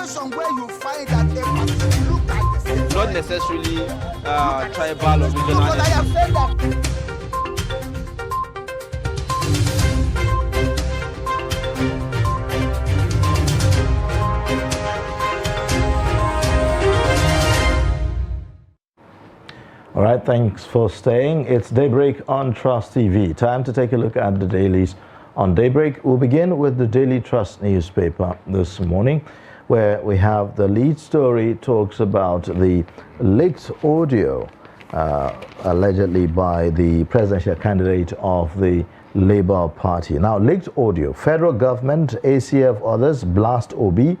situation where you find that a person look at the same. Not necessarily tribal or regional. Because I have said that. All right, thanks for staying. It's Daybreak on Trust TV. Time to take a look at the dailies on Daybreak. We'll begin with the Daily Trust newspaper this morning, where we have the lead story talks about the leaked audio allegedly by the presidential candidate of the Labour Party. Now, leaked audio, federal government, ACF, others blast Obi.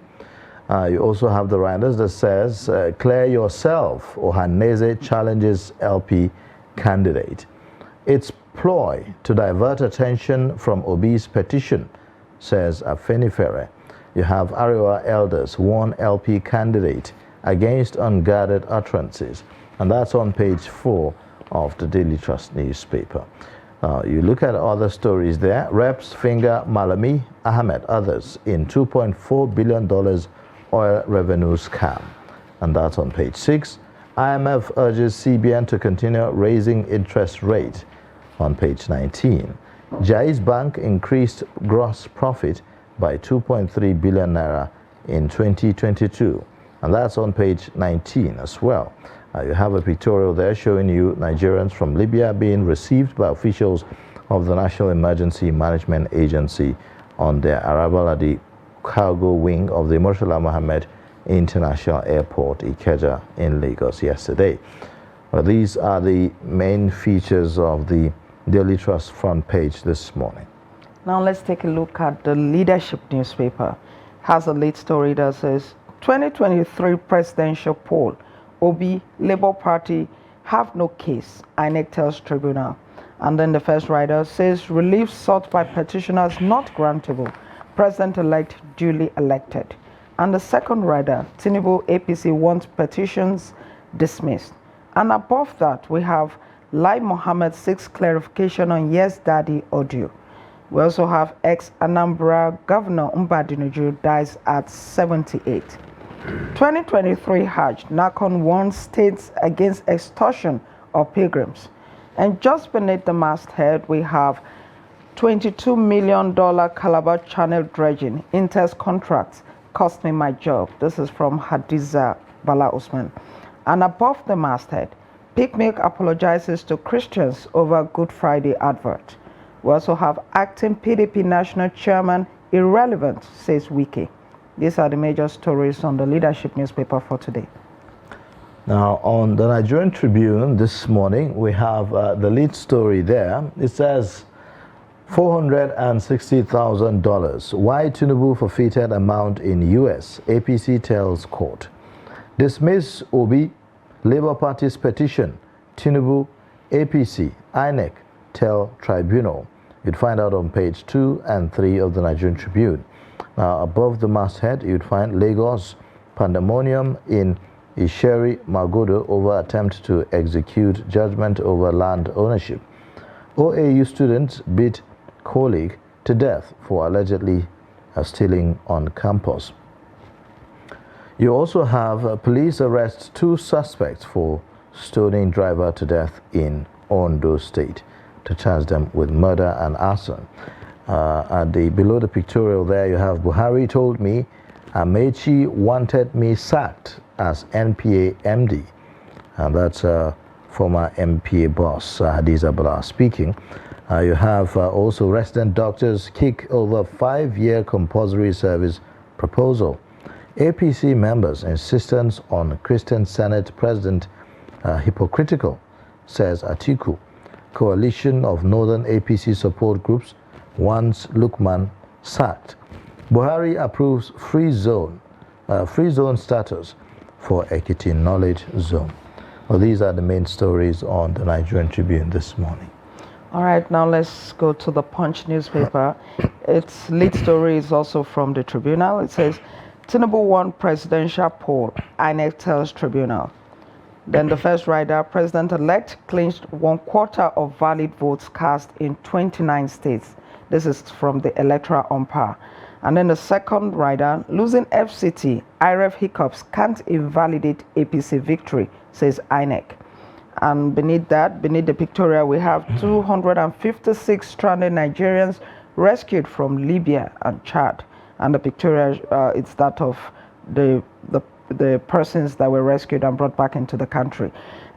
You also have the riders that says, clear yourself, Ohaneze challenges LP candidate. It's ploy to divert attention from Obi's petition, says Afenifere. You have Arewa elders warn LP candidate against unguarded utterances. And that's on page 4 of the Daily Trust newspaper. You look at other stories there. Reps finger Malami Ahmed, others in $2.4 billion oil revenue scam, and that's on page 6. IMF urges CBN to continue raising interest rate, on page 19. Jais Bank increased gross profit by 2.3 billion naira in 2022, and that's on page 19 as well. You have a pictorial there showing you Nigerians from Libya being received by officials of the National Emergency Management Agency on their arrival at the cargo wing of the Murtala Mohammed International Airport, Ikeja, in Lagos yesterday. These are the main features of the Daily Trust front page this morning. Now let's take a look at the Leadership newspaper. Has a lead story that says 2023 presidential poll, Obi, Labour Party have no case, INEC tells tribunal. And then the first rider says relief sought by petitioners not grantable, President-elect duly elected. And the second rider, Tinubu APC wants petitions dismissed. And above that, we have Lai Mohammed seeks clarification on Yes Daddy audio. We also have ex-Anambra Governor Mbadinuju dies at 78. 2023 Hajj, NACON warns states against extortion of pilgrims. And just beneath the masthead, we have $22 million Calabar Channel dredging, Inter's contracts cost me my job. This is from Hadiza Bala Usman. And above the masthead, Pig Milk apologizes to Christians over Good Friday advert. We also have acting PDP national chairman irrelevant, says Wiki. These are the major stories on the Leadership newspaper for today. Now, on the Nigerian Tribune this morning, we have the lead story there. It says, $460,000. Why Tinubu forfeited amount in US, APC tells court. Dismiss Obi, Labour Party's petition. Tinubu, APC, INEC tell tribunal. You'd find out on page 2 and 3 of the Nigerian Tribune. Now, above the masthead, you'd find Lagos pandemonium in Isheri Magodo over attempt to execute judgment over land ownership. OAU students beat colleague to death for allegedly stealing on campus. You also have police arrest 2 suspects for stoning driver to death in Ondo State to charge them with murder and arson. Below the pictorial there, you have Buhari told me Amechi wanted me sacked as NPA MD, and that's former MPA boss Hadiza Bala speaking. You have also resident doctors kick over 5-year compulsory service proposal. APC members' insistence on Christian Senate President hypocritical, says Atiku. Coalition of Northern APC support groups wants Lukman sacked. Buhari approves free zone status for Ekiti Knowledge Zone. Well, these are the main stories on the Nigerian Tribune this morning. All right, now let's go to the Punch newspaper. Its lead story is also from the Tribunal. It says, Tinubu won presidential poll, INEC tells Tribunal. Then the first rider, President-elect clinched 1/4 of valid votes cast in 29 states. This is from the electoral umpire. And then the second rider, losing FCT, IREF hiccups can't invalidate APC victory, says INEC. And beneath the pictorial, we have 256 stranded Nigerians rescued from Libya and Chad. And the pictorial, it's that of the persons that were rescued and brought back into the country.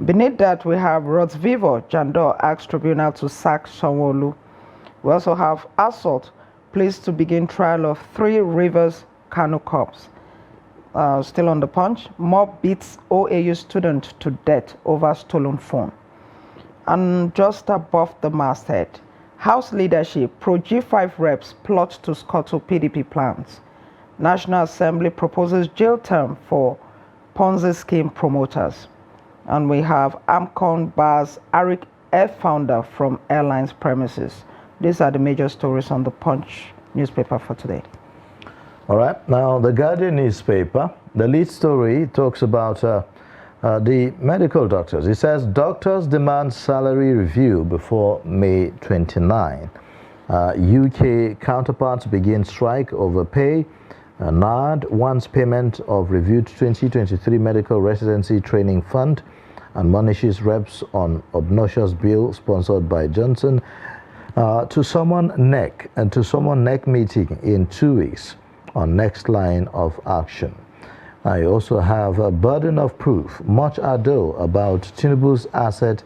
Beneath that, we have Rodsvivo Jandor asks tribunal to sack Sanwo-Olu. We also have assault, pleased to begin trial of 3 Rivers Kano cops. Still on the Punch, mob beats OAU student to death over stolen phone. And just above the masthead, House leadership, pro-G5 reps plot to scuttle PDP plans. National Assembly proposes jail term for Ponzi scheme promoters. And we have Amcon bars Arik Air founder from airlines premises. These are the major stories on the Punch newspaper for today. All right, now the Guardian newspaper, the lead story talks about the medical doctors. It says doctors demand salary review before May 29. UK counterparts begin strike over pay. NARD wants payment of reviewed 2023 medical residency training fund and admonishes reps on obnoxious bill sponsored by Johnson. To summon NEC meeting in 2 weeks on next line of action. I also have a burden of proof, much ado about Tinubu's asset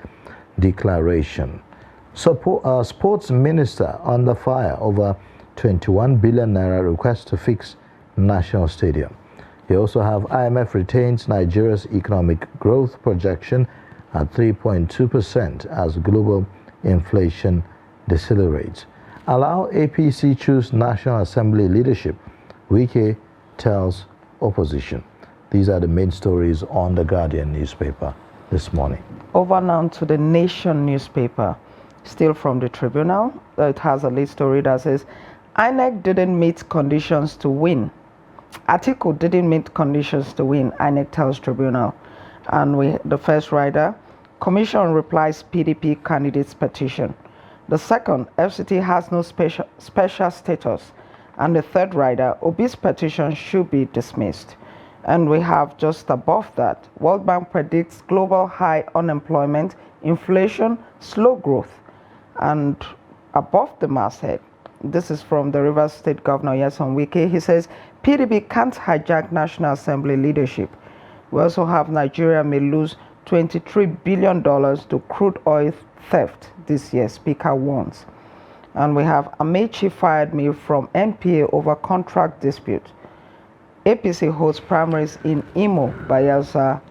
declaration. Sports minister under fire over 21 billion naira request to fix National Stadium. You also have IMF retains Nigeria's economic growth projection at 3.2% as global inflation decelerates. Allow APC choose National Assembly leadership, Wike tells opposition. These are the main stories on the Guardian newspaper this morning. Over now to the Nation newspaper, still from the Tribunal. It has a lead story that says, INEC didn't meet conditions to win. Atiku didn't meet conditions to win, INEC tells Tribunal. And the first rider, Commission replies PDP candidates petition. The second, FCT has no special status. And the third rider, Obi's petition should be dismissed. And we have just above that, World Bank predicts global high unemployment, inflation, slow growth. And above the masthead, this is from the Rivers State Governor Nyesom Wike. He says, PDP can't hijack National Assembly leadership. We also have Nigeria may lose $23 billion to crude oil theft this year, Speaker warns. And we have Amechi fired me from NPA over contract dispute. APC holds primaries in Imo, Bayelsa,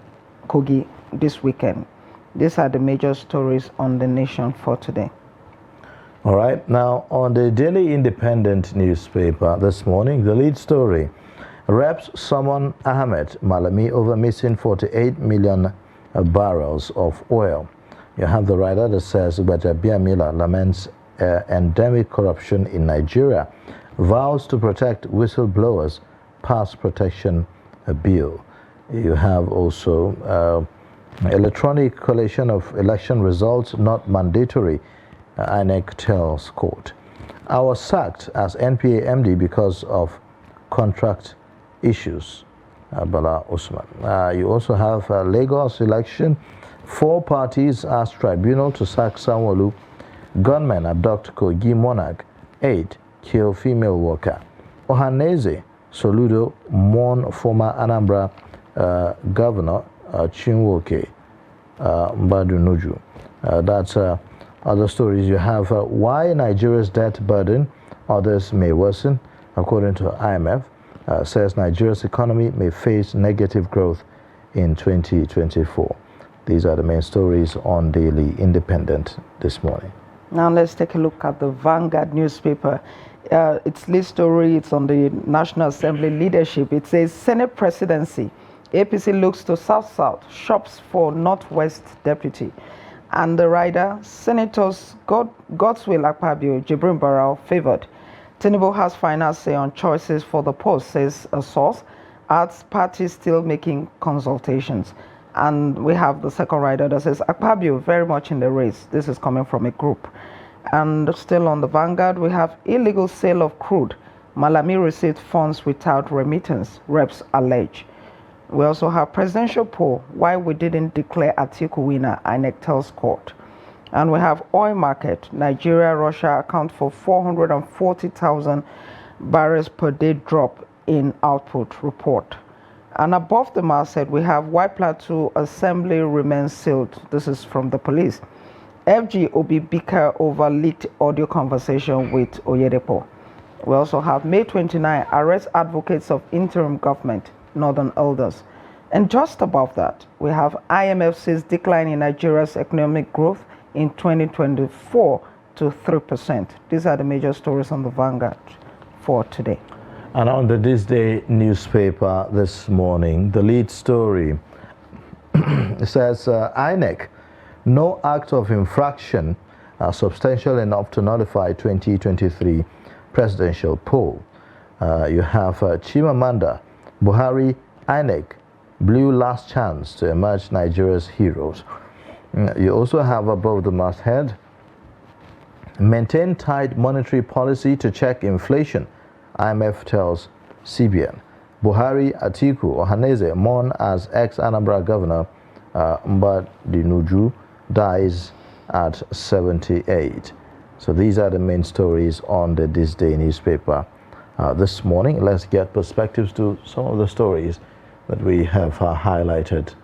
Kogi this weekend. These are the major stories on the Nation for today. All right, now on the Daily Independent newspaper this morning, the lead story, reps summon Ahmed Malami over missing 48 million barrels of oil. You have the writer that says Gbajabiamila laments endemic corruption in Nigeria, vows to protect whistleblowers, pass protection bill. You have also electronic collation of election results not mandatory, INEC tells court. I was sacked as NPA MD because of contract issues, Bala Usman. You also have Lagos election. 4 parties ask tribunal to sack Sanwo-Olu. Gunmen abduct Kogi monarch. 8 kill female worker. Ohaneze Soludo mourn former Anambra governor Chinwoke Mbadunuju. That's other stories. You have why Nigeria's debt burden others may worsen, according to IMF. Says Nigeria's economy may face negative growth in 2024. These are the main stories on Daily Independent this morning. Now let's take a look at the Vanguard newspaper. Its lead story, it's on the National Assembly leadership. It says Senate presidency. APC looks to South-South, shops for Northwest deputy. And the rider, Senators Godswill Akpabio, Jibrin Barrow favored. Tinubu has final say on choices for the post, says a source, adds parties still making consultations. And we have the second rider that says Akpabio very much in the race. This is coming from a group. And still on the Vanguard, we have illegal sale of crude. Malami received funds without remittance, reps allege. We also have presidential poll, why we didn't declare Atiku winner, INEC tells court. And we have oil market, Nigeria, Russia account for 440,000 barrels per day drop in output report. And above the masthead, we have why Plateau assembly remains sealed. This is from the police. FG Obi Bika over leaked audio conversation with Oyedepo. We also have May 29, arrest advocates of interim government, Northern Elders. And just above that, we have IMF says decline in Nigeria's economic growth in 2024 to 3%. These are the major stories on the Vanguard for today. And on the This Day newspaper this morning, the lead story says INEC, no act of infraction substantial enough to nullify 2023 presidential poll. You have Chimamanda Buhari, INEC, blew last chance to emerge Nigeria's heroes. You also have above the masthead, maintain tight monetary policy to check inflation, IMF tells CBN. Buhari, Atiku, Ohaneze mourn as ex-Anambra governor Mbadinuju dies at 78. So these are the main stories on the This Day newspaper this morning. Let's get perspectives to some of the stories that we have highlighted.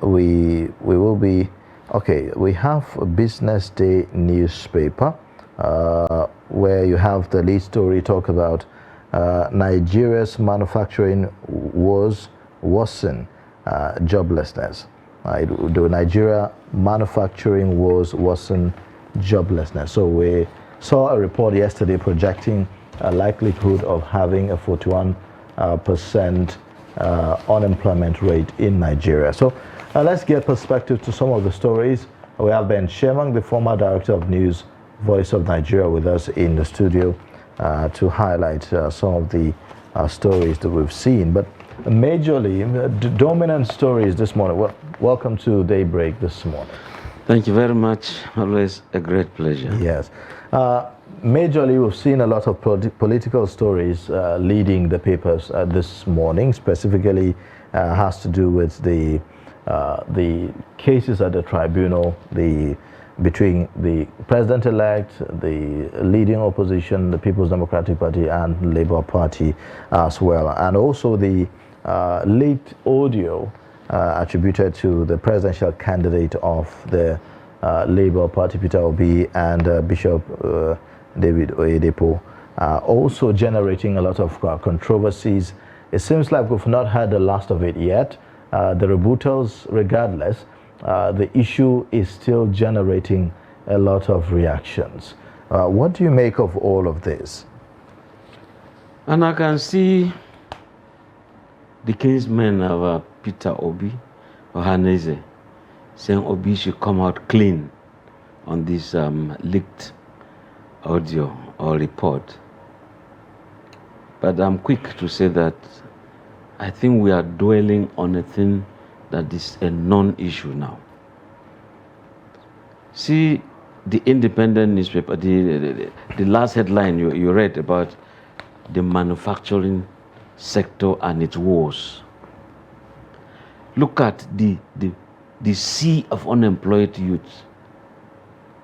We will be, okay, we have a Business Day newspaper where you have the lead story talk about Nigeria's manufacturing woes worsen joblessness. The Nigeria manufacturing woes worsen joblessness. So we saw a report yesterday projecting a likelihood of having a 41% unemployment rate in Nigeria. So let's get perspective to some of the stories. We have Ben Shemang, the former director of news, Voice of Nigeria, with us in the studio to highlight some of the stories that we've seen. But majorly, the dominant stories this morning. Welcome to Daybreak this morning. Thank you very much. Always a great pleasure. Yes. Majorly, we've seen a lot of political stories leading the papers this morning. Specifically, has to do with the cases at the tribunal, between the president-elect, the leading opposition, the People's Democratic Party, and Labour Party as well, and also the leaked audio attributed to the presidential candidate of the Labour Party, Peter Obi, and Bishop David Oyedepo, also generating a lot of controversies. It seems like we've not had the last of it yet. The rebuttals, regardless, the issue is still generating a lot of reactions. What do you make of all of this? And I can see the kinsmen of Peter Obi, Ohaneze, saying Obi should come out clean on this leaked audio or report. But I'm quick to say that I think we are dwelling on a thing that is a non-issue now. See the Independent newspaper, the last headline you read about the manufacturing sector and its woes. Look at the sea of unemployed youth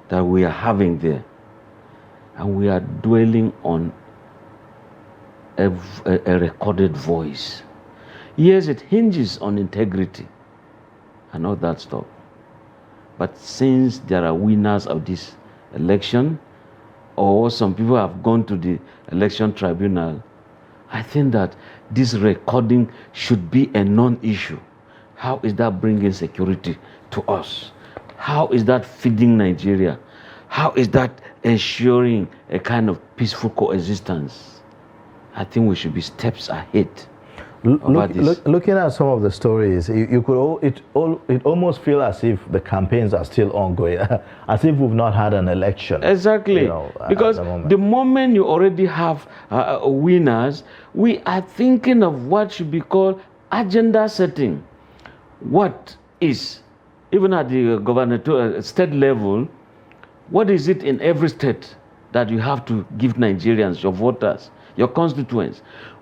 that we are having there, and we are dwelling on a recorded voice. Yes, it hinges on integrity and all that stuff. But since there are winners of this election, or some people have gone to the election tribunal, I think that this recording should be a non-issue. How is that bringing security to us? How is that feeding Nigeria? How is that ensuring a kind of peaceful coexistence? I think we should be steps ahead. Looking at some of the stories, you could it almost feel as if the campaigns are still ongoing, as if we've not had an election. Exactly, because the moment you already have winners, we are thinking of what should be called agenda setting. What is, even at the gubernatorial state level, what is it in every state that you have to give Nigerians, your voters, your constituents?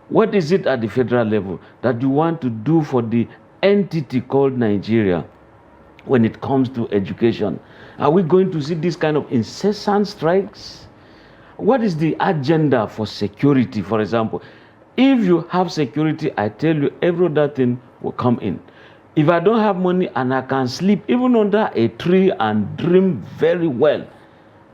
What is it at the federal level that you want to do for the entity called Nigeria when it comes to education? Are we going to see this kind of incessant strikes? What is the agenda for security, for example? If you have security, I tell you, every other thing will come in. If I don't have money and I can sleep even under a tree and dream very well,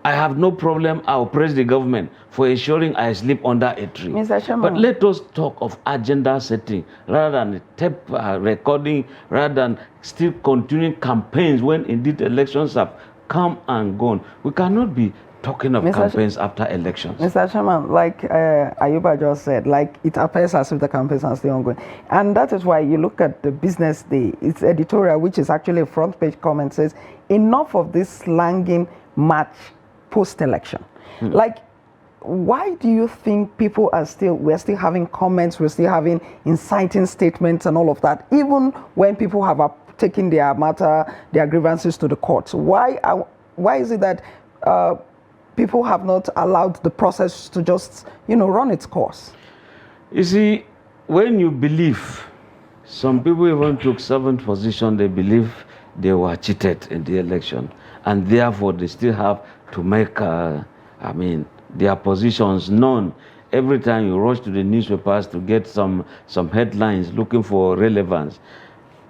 I have no problem. I'll praise the government for ensuring I sleep under a tree. Mr. Chairman. But let us talk of agenda setting rather than tape recording, rather than still continuing campaigns when indeed elections have come and gone. We cannot be talking of campaigns after elections. Mr. Chairman, like Ayuba just said, like it appears as if the campaigns are still ongoing. And that is why you look at the Business Day, its editorial, which is actually a front page comment, says, enough of this slanging match post-election. Like, why do you think we're still having comments, we're still having inciting statements and all of that, even when people have taken their grievances to the courts? Why is it that people have not allowed the process to just, run its course? You see, when you believe, some people even took servant position, they believe they were cheated in the election, and therefore they still have to make, their positions known. Every time you rush to the newspapers to get some headlines looking for relevance.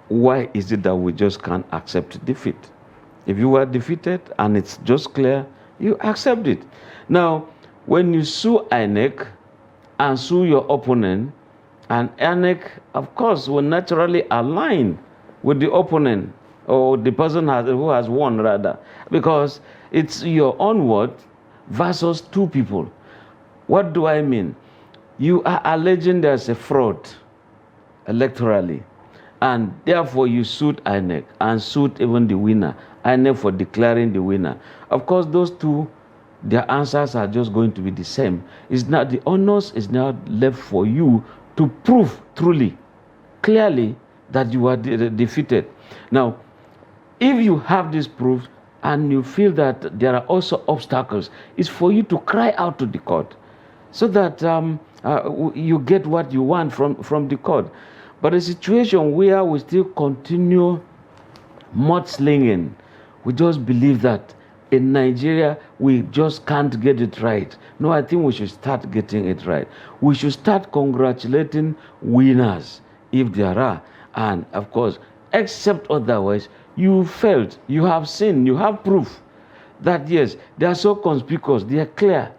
Why is it that we just can't accept defeat? If you were defeated and it's just clear, you accept it. Now, when you sue INEC and sue your opponent, and INEC, of course, will naturally align with the opponent or the person who has won, rather, because it's your own word versus two people. What do I mean? You are alleging there's a fraud electorally, and therefore you sued INEC and sued even the winner, INEC for declaring the winner. Of course, those two, their answers are just going to be the same. It's not, the onus is now left for you to prove truly, clearly, that you are defeated. Now, if you have this proof and you feel that there are also obstacles, it's for you to cry out to the court so that you get what you want from the court. But a situation where we still continue mudslinging, we just believe that in Nigeria, we just can't get it right. No, I think we should start getting it right. We should start congratulating winners, if there are. And of course, except otherwise, you failed, you have seen, you have proof that yes, they are so conspicuous, they are clear.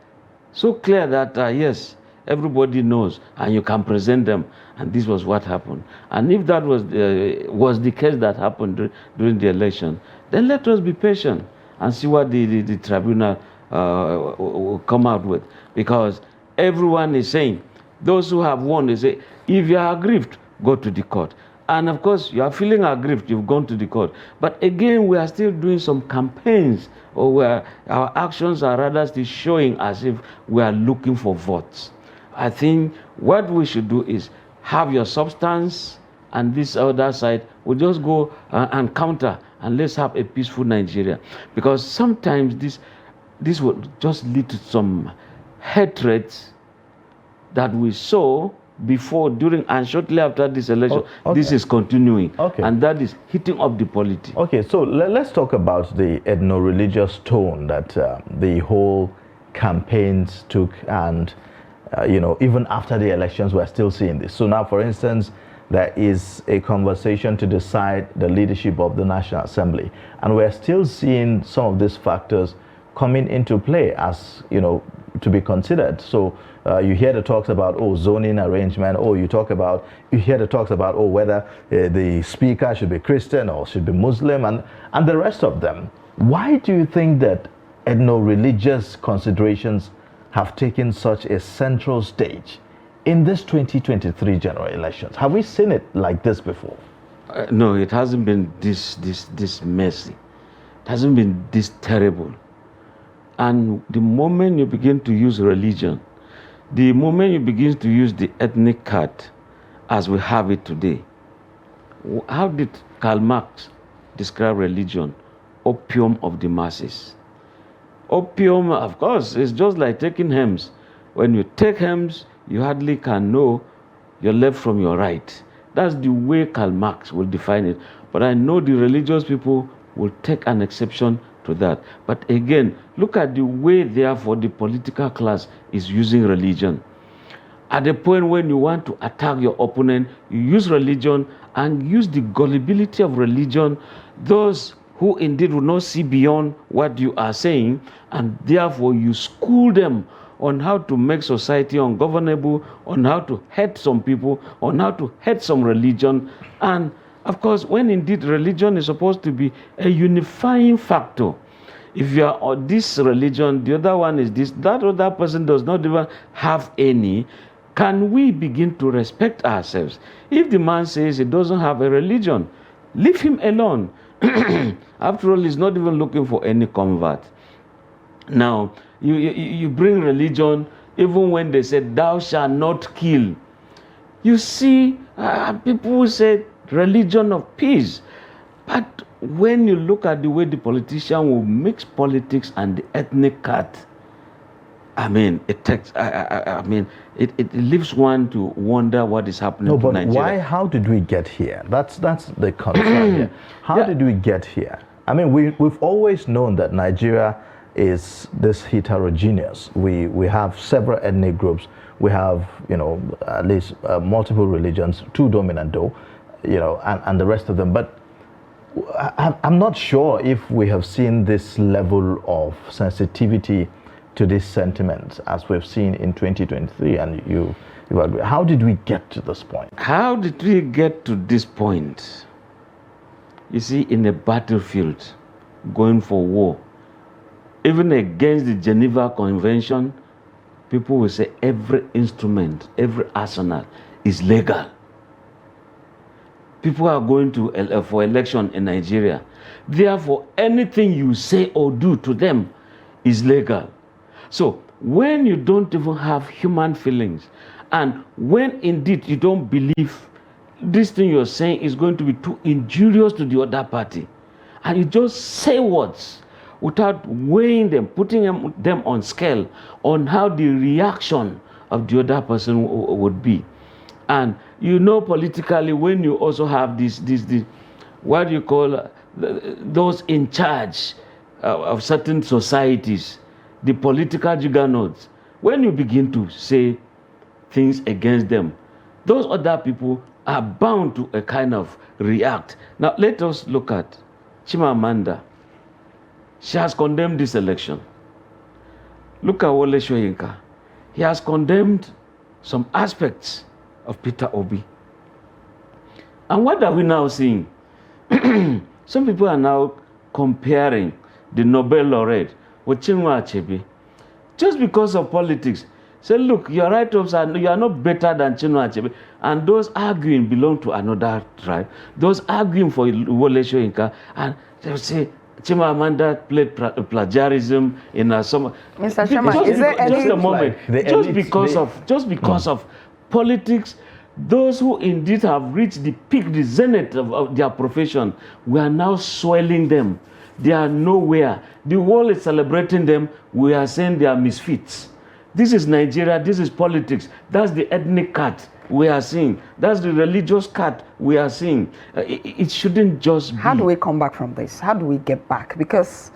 So clear that yes, everybody knows and you can present them. And this was what happened. And if that was the case that happened during the election, then let us be patient and see what the tribunal will come out with. Because everyone is saying, those who have won, they say, if you are aggrieved, go to the court. And of course, you are feeling aggrieved, you've gone to the court. But again, we are still doing some campaigns, or where our actions are rather still showing as if we are looking for votes. I think what we should do is have your substance, and this other side will just go and counter, and let's have a peaceful Nigeria. Because sometimes this will just lead to some hatred that we saw before, during, and shortly after this election. Okay. This is continuing, okay, and that is hitting up the polity. Okay, so let's talk about the ethno-religious tone that the whole campaigns took, and even after the elections, we're still seeing this. So now, for instance, there is a conversation to decide the leadership of the National Assembly, and we're still seeing some of these factors coming into play as, to be considered. So you hear the talks about, zoning arrangement, you hear the talks about, whether the speaker should be Christian or should be Muslim, and the rest of them. Why do you think that ethno-religious considerations have taken such a central stage in this 2023 general elections? Have we seen it like this before? No, it hasn't been this messy. It hasn't been this terrible. And the moment you begin to use religion, the moment you begin to use the ethnic card as we have it today, how did Karl Marx describe religion? Opium of the masses. Opium, of course, is just like taking hems. When you take hems, you hardly can know your left from your right. That's the way Karl Marx will define it. But I know the religious people will take an exception to that. But again, look at the way, therefore, the political class is using religion. At the point when you want to attack your opponent, you use religion and use the gullibility of religion. Those who indeed will not see beyond what you are saying, and therefore you school them on how to make society ungovernable, on how to hate some people, on how to hate some religion. And of course, when indeed religion is supposed to be a unifying factor, if you are on this religion, the other one is this, that other person does not even have any, can we begin to respect ourselves? If the man says he doesn't have a religion, leave him alone. After all, he's not even looking for any convert. Now, you bring religion, even when they say, thou shalt not kill. You see, people say religion of peace. But when you look at the way the politician will mix politics and the ethnic cut, I mean, it takes. It leaves one to wonder what is happening to Nigeria. Why? How did we get here? That's the concern here. How did we get here? I mean, we've always known that Nigeria is this heterogeneous. We have several ethnic groups. We have, at least multiple religions, two dominant though, and the rest of them. But I'm not sure if we have seen this level of sensitivity to this sentiment as we've seen in 2023, and you agree. How did we get to this point? How did we get to this point? You see, in a battlefield, going for war, even against the Geneva Convention, people will say every instrument, every arsenal is legal. People are going to for election in Nigeria. Therefore, anything you say or do to them is legal. So when you don't even have human feelings, and when indeed you don't believe this thing you're saying is going to be too injurious to the other party, and you just say words without weighing them, putting them on scale on how the reaction of the other person would be. And politically, when you also have this what do you call those in charge of certain societies, the political juggernauts, when you begin to say things against them, those other people are bound to a kind of react. Now, let us look at Chimamanda. She has condemned this election. Look at Wole Soyinka. He has condemned some aspects of Peter Obi. And what are we now seeing? Some people are now comparing the Nobel laureate with Chinua Achebe. Just because of politics. Say, look, your write-ups you are not better than Chinua Achebe. And those arguing belong to another tribe. Those arguing for Wole Soyinka, and they will say, Chimamanda played plagiarism in some. Mr. Chairman, is there any? Just a moment. Just because of politics, those who indeed have reached the peak, the zenith of their profession, we are now soiling them. They are nowhere. The world is celebrating them. We are saying they are misfits. This is Nigeria. This is politics. That's the ethnic cut we are seeing. That's the religious cut we are seeing. It shouldn't just be. How do we come back from this? How do we get back? Because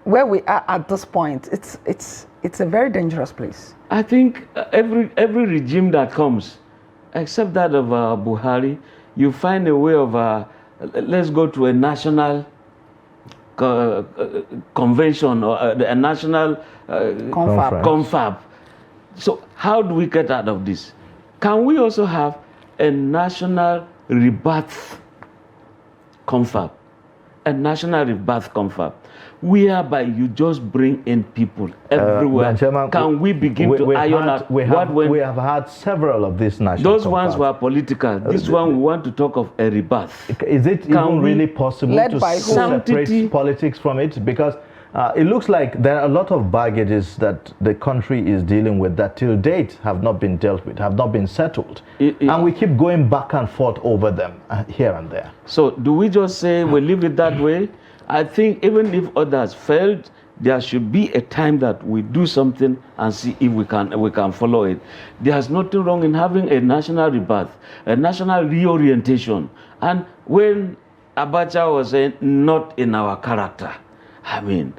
where we are at this point, it's a very dangerous place. I think every regime that comes, except that of Buhari, you find a way of let's go to a national convention or a national confab. So how do we get out of this? Can we also have a national rebirth confab? A national rebirth confab, whereby you just bring in people everywhere. Can we begin to iron out we have had several of these national those ones were political. This one we want to talk of a rebirth. Is it even really possible to separate politics from it? Because it looks like there are a lot of baggages that the country is dealing with that till date have not been dealt with, have not been settled. And we keep going back and forth over them here and there. So do we just say we leave it that way? I think even if others failed, there should be a time that we do something and see if we can follow it. There's nothing wrong in having a national rebirth, a national reorientation. And when Abacha was saying, not in our character, I mean,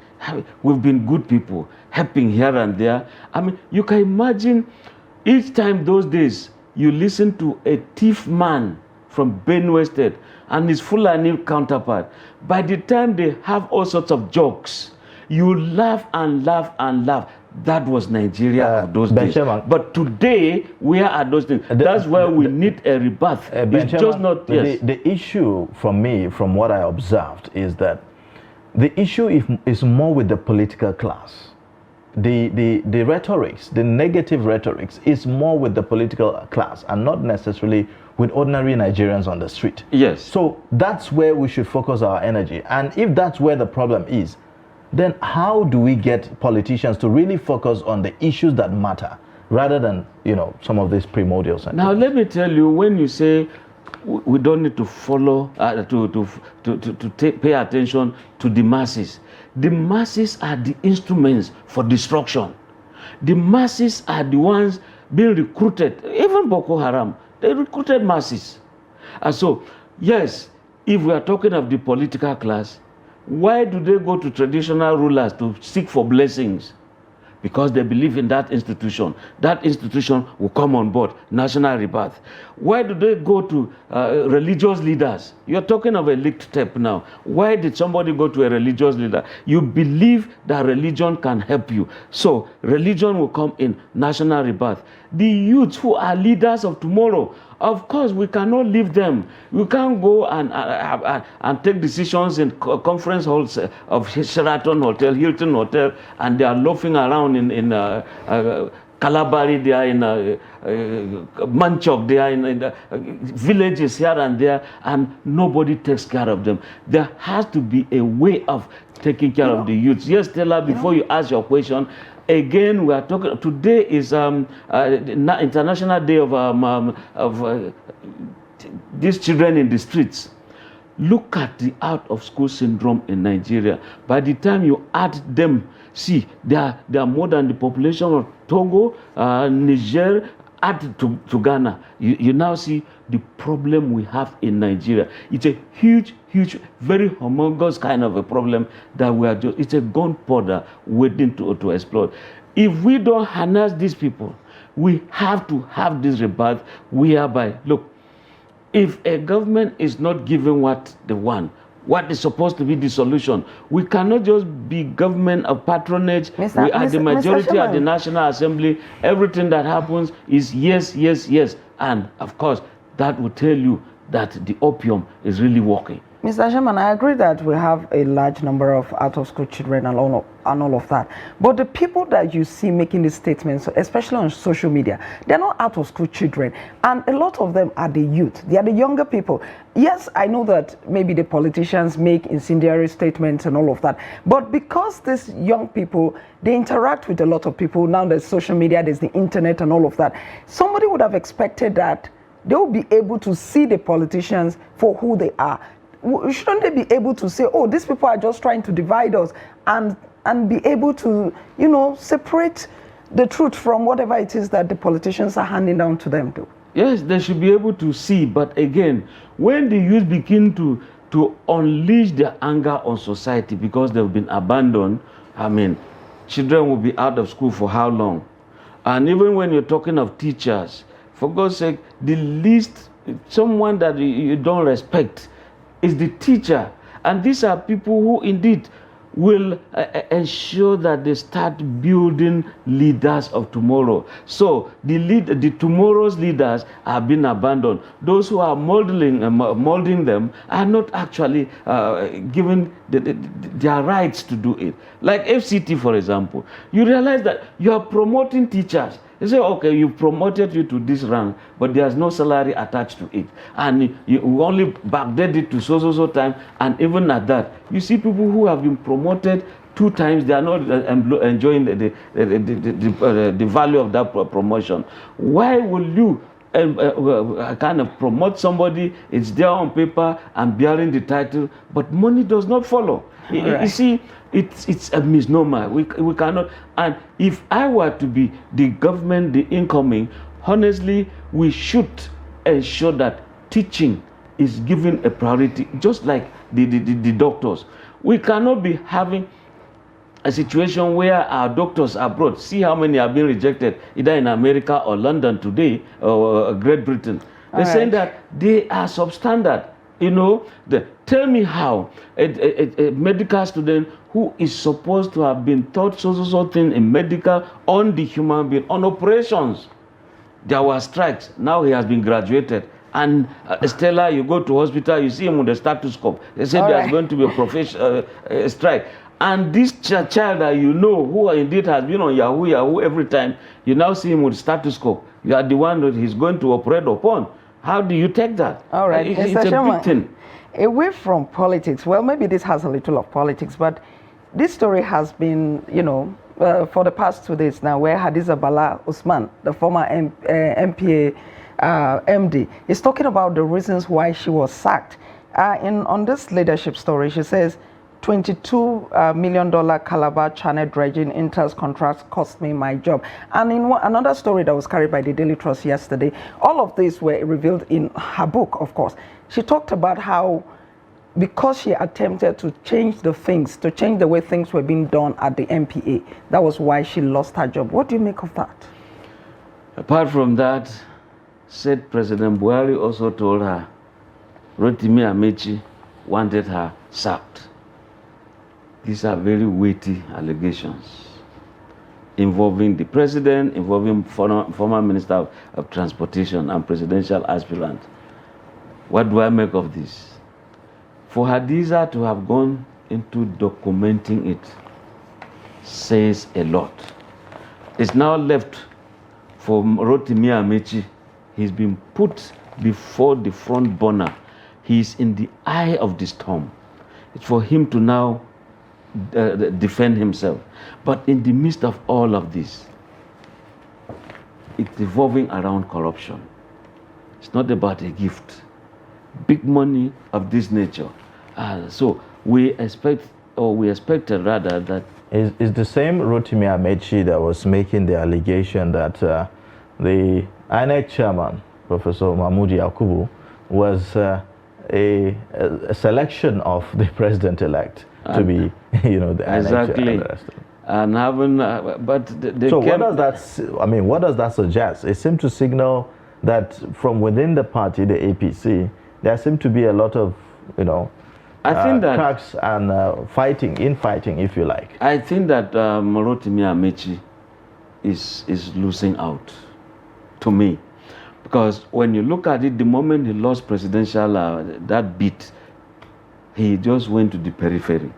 we've been good people, helping here and there. I mean, you can imagine each time those days you listen to a thief man from Benue State and his Fulani counterpart, by the time they have all sorts of jokes, you laugh and laugh and laugh. That was Nigeria of those days. But today, where are those things? That's why we need a rebirth. It's just not, yes. The issue from me, from what I observed, is that the issue is more with the political class. The rhetorics, the negative rhetorics, is more with the political class and not necessarily with ordinary Nigerians on the street. Yes. So that's where we should focus our energy. And if that's where the problem is, then how do we get politicians to really focus on the issues that matter rather than, you know, some of these primordial sentiments? Now, let me tell you, when you say we don't need to follow, pay attention to the masses are the instruments for destruction. The masses are the ones being recruited. Even Boko Haram, they recruited masses. And so, yes, if we are talking of the political class, why do they go to traditional rulers to seek for blessings? Because they believe in that institution. That institution will come on board, national rebirth. Why do they go to religious leaders? You're talking of a leaked tape now. Why did somebody go to a religious leader? You believe that religion can help you. So religion will come in, national rebirth. The youths who are leaders of tomorrow, of course, we cannot leave them. We can't go and take decisions in conference halls of Sheraton Hotel, Hilton Hotel, and they are loafing around in Kalabari, they are in Manchok, they are in villages here and there, and nobody takes care of them. There has to be a way of taking care of the youths. Yes, Stella, before you ask your question, again, we are talking. Today is International Day of these children in the streets. Look at the out of school syndrome in Nigeria. By the time you add them, see, they are more than the population of Togo, Niger, add to Ghana. You now see the problem we have in Nigeria. It's a huge, very humongous kind of a problem that we are just, it's a gunpowder waiting to explode. If we don't harness these people, we have to have this rebirth whereby, look, if a government is not giving what they want, what is supposed to be the solution, we cannot just be government of patronage. We are the majority at the National Assembly. Everything that happens is yes, yes, yes. And of course, that will tell you that the opium is really working. Mr. Chairman, I agree that we have a large number of out-of-school children and all of that. But the people that you see making these statements, especially on social media, they're not out-of-school children. And a lot of them are the youth. They are the younger people. Yes, I know that maybe the politicians make incendiary statements and all of that. But because these young people, they interact with a lot of people. Now there's social media, there's the internet and all of that. Somebody would have expected that they will be able to see the politicians for who they are. Shouldn't they be able to say, oh, these people are just trying to divide us, and be able to, you know, separate the truth from whatever it is that the politicians are handing down to them to? Yes, they should be able to see. But again, when the youth begin to unleash their anger on society because they've been abandoned, I mean, children will be out of school for how long? And even when you're talking of teachers, for God's sake, the least, someone that you don't respect is the teacher. And these are people who indeed will ensure that they start building leaders of tomorrow. So the tomorrow's leaders are being abandoned. Those who are molding them are not actually given their rights to do it. Like FCT, for example, you realize that you are promoting teachers. They say, okay, you promoted you to this rank, but there's no salary attached to it. And you only backdate it to so time. And even at that, you see people who have been promoted 2 times, they are not enjoying the value of that promotion. Why will you kind of promote somebody, it's there on paper and bearing the title, but money does not follow. You see, it's a misnomer. We cannot. And if I were to be the government, the incoming, honestly, we should ensure that teaching is given a priority, just like the doctors. We cannot be having a situation where our doctors abroad, see how many have been rejected, either in America or London today, or Great Britain. They're saying that they are substandard. You know, tell me how a medical student who is supposed to have been taught so thing in medical on the human being, on operations. There were strikes. Now he has been graduated. And Stella, you go to hospital, you see him with the stethoscope. They say there's going to be a strike. And this child that you know, who indeed has been on Yahoo every time, you now see him with stethoscope. You are the one that he's going to operate upon. How do you take that? All right. It's a big thing. Away from politics, well, maybe this has a little of politics, but this story has been, for the past 2 days now, where Hadiza Bala Usman, the former MPA MD, is talking about the reasons why she was sacked. On this leadership story, she says, $22 million Calabar Channel dredging Intel's contract cost me my job. And in another story that was carried by the Daily Trust yesterday, all of these were revealed in her book, of course. She talked about how, because she attempted to change the way things were being done at the MPA, that was why she lost her job. What do you make of that? Apart from that, said President Buhari also told her, Rotimi Amechi wanted her sacked. These are very weighty allegations involving the president, involving former minister of transportation and presidential aspirant. What do I make of this? For Hadiza to have gone into documenting it says a lot. It's now left for Rotimi Amechi. He's been put before the front burner. He's in the eye of the storm. It's for him to now defend himself. But in the midst of all of this, it's revolving around corruption. It's not about a gift. Big money of this nature. So we expected rather that... Is the same Rotimi Amechi that was making the allegation that the INEC chairman, Professor Mahmoud Yakubu, was a selection of the president-elect to be, the INEC exactly. And having, but so what does that? I mean, what does that suggest? It seems to signal that from within the party, the APC, there seem to be a lot of, I think that cracks and infighting, if you like. I think that Rotimi Amechi is losing out, to me, because when you look at it, the moment he lost presidential that bit, he just went to the periphery,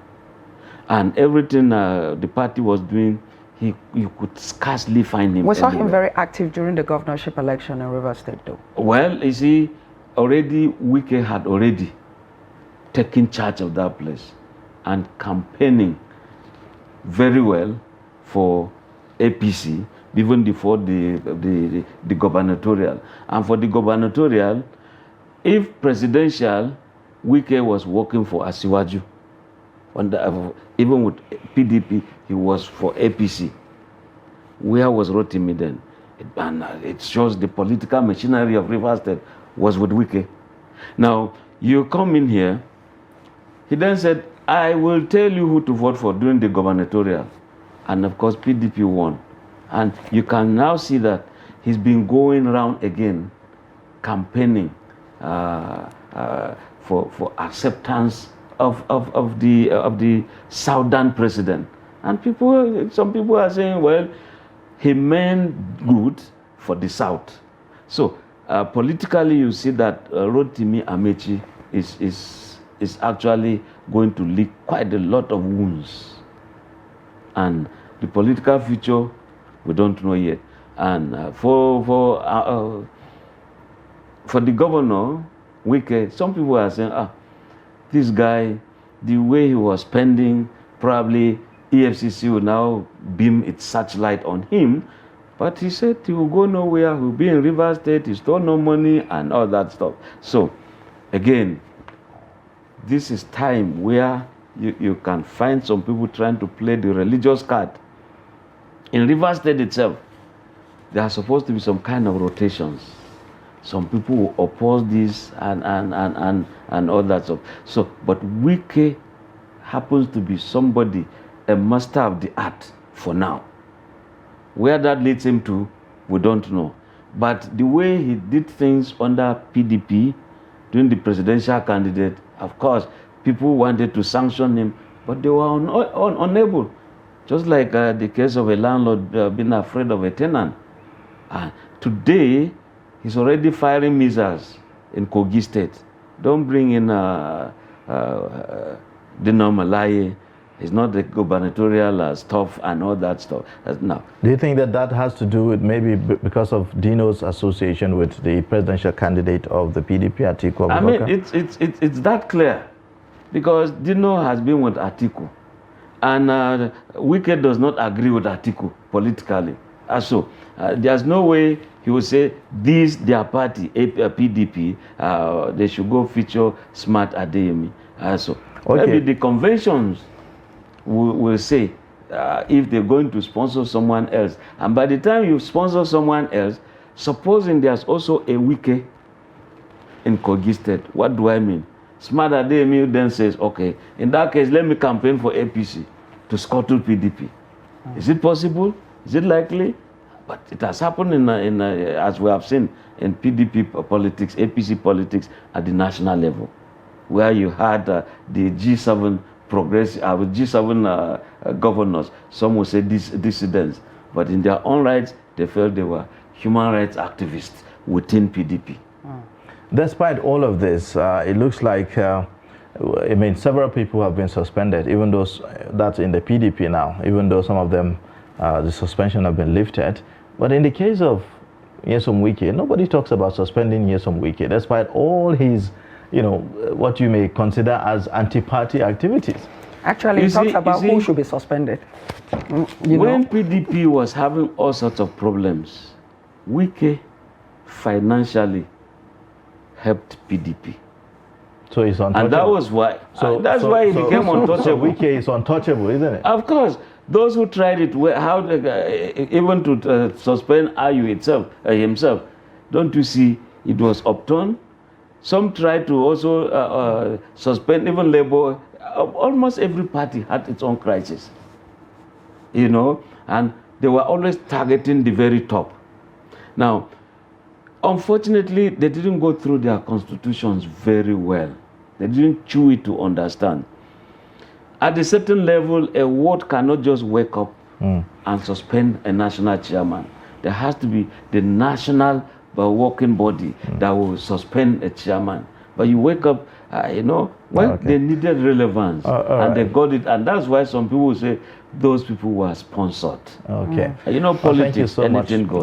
and everything the party was doing, you could scarcely find him. We saw him very active during the governorship election in Rivers State, though. Well, you see, Wike had already taken charge of that place and campaigning very well for APC, even before the gubernatorial. And for the gubernatorial, if presidential, Wike was working for Asiwaju. Even with PDP, he was for APC. Where was Rotimi then? It shows the political machinery of Rivers State was with Wike. Now, you come in here, he then said, I will tell you who to vote for during the gubernatorial. And of course, PDP won. And you can now see that he's been going around again, campaigning for acceptance of the Southern president. And some people are saying, well, he meant good for the South. So politically, you see that Rotimi Amechi is actually going to lick quite a lot of wounds. And the political future, we don't know yet. And for the governor, Wike, some people are saying, this guy, the way he was spending, probably EFCC will now beam its searchlight on him. But he said he will go nowhere, he will be in Rivers State, he stole no money and all that stuff. So, again, this is time where you can find some people trying to play the religious card. In Rivers State itself, there are supposed to be some kind of rotations. Some people will oppose this and all that stuff. So, but Wike happens to be somebody, a master of the art for now. Where that leads him to, we don't know. But the way he did things under PDP, during the presidential candidate, of course, people wanted to sanction him, but they were unable. Just like the case of a landlord being afraid of a tenant. Today, he's already firing missiles in Kogi State. Don't bring in Dino Malaye. It's not the gubernatorial stuff and all that stuff. No. Do you think that has to do with maybe because of Dino's association with the presidential candidate of the PDP, Atiku Abubakar? I mean, it's that clear. Because Dino has been with Atiku. And Wike does not agree with Atiku politically. So there's no way he will say, this, their party, PDP, they should go feature Smart Adeyemi. So maybe the conventions will say, if they're going to sponsor someone else. And by the time you sponsor someone else, supposing there's also a Wike in Kogi State, what do I mean? Smart Adeyemi then says, okay, in that case, let me campaign for APC to scuttle PDP. Is it possible? Is it likely? But it has happened as we have seen in PDP politics, APC politics at the national level, where you had the G7 G7 governors. Some would say dissidents, but in their own rights, they felt they were human rights activists within PDP. Despite all of this, it looks like, several people have been suspended, even though that's in the PDP now, even though some of them, the suspension have been lifted. But in the case of Nyesom Wike, nobody talks about suspending Nyesom Wike, despite all his, what you may consider as anti-party activities. Actually, he talks about who should be suspended. When PDP was having all sorts of problems, Wike financially helped PDP. So he's untouchable. And that was why. That's why he became untouchable. So Wike is untouchable, isn't it? Of course. Those who tried it, even to suspend Ayu himself, don't you see it was upturned? Some tried to also suspend even Labour. Almost every party had its own crisis, and they were always targeting the very top. Now, unfortunately, they didn't go through their constitutions very well. They didn't chew it to understand. At a certain level, a ward cannot just wake up and suspend a national chairman. There has to be the national working body that will suspend a chairman. But you wake up, they needed relevance, and they got it. And that's why some people say those people were sponsored. Okay. Politics, thank you so anything much.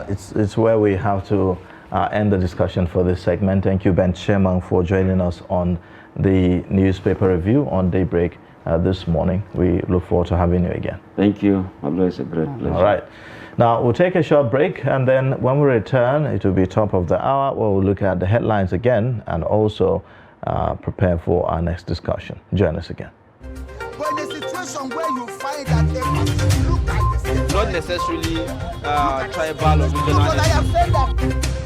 goes. It's where we have to end the discussion for this segment. Thank you, Ben Chairman, for joining us on the newspaper review on Daybreak this morning. We look forward to having you again. Thank you. Always a great pleasure. All right. Now, we'll take a short break, and then when we return, it will be top of the hour, where we'll look at the headlines again and also prepare for our next discussion. Join us again. But in a situation where you find that a person look at the same, Not necessarily tribal or regional. but I have said that